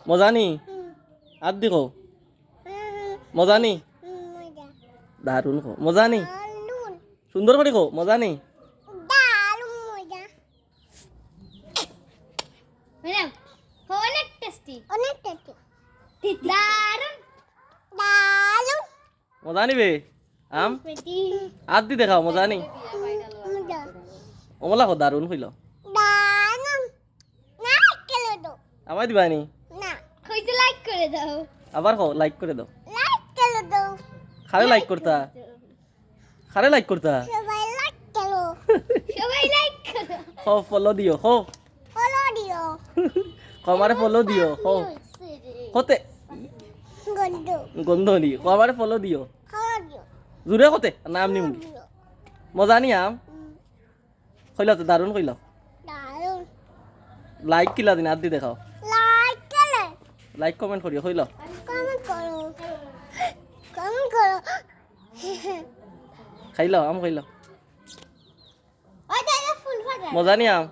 মজা নি আর দেখো মজা নি দারুণ খো মজা নি সুন্দর করে খো মজা নি অনেক টেস্টি দারুন দারুন মজা নিবে আম আর দি দেখাও মজা নি ওমলা খো দারুণ হইল দারুন না খেলে দাও আমায় দিবা নি না কইতে লাইক করে দাও আবার খো লাইক করে দাও লাইক করে দাও খারে লাইক করতা খারে লাইক করতা সবাই লাইক করো সবাই লাইক করো খো ফলো দিও খো ফলো দিও কমারে ফলো দিও খো কতে গন্ধ গন্ধ নি কমারে ফলো দিও ফলো দিও জুরে কতে নাম নিম মজা নি আম কইলা তো দারুণ কইলা দারুন লাইক কিলা দিন আর দি দেখাও লাইক করে লাইক কমেন্ট করিও কইলা কমেন্ট করো কমেন্ট করো খাইলা আম খাইলা ওই দাদা ফুল ফাটা মজা নি আম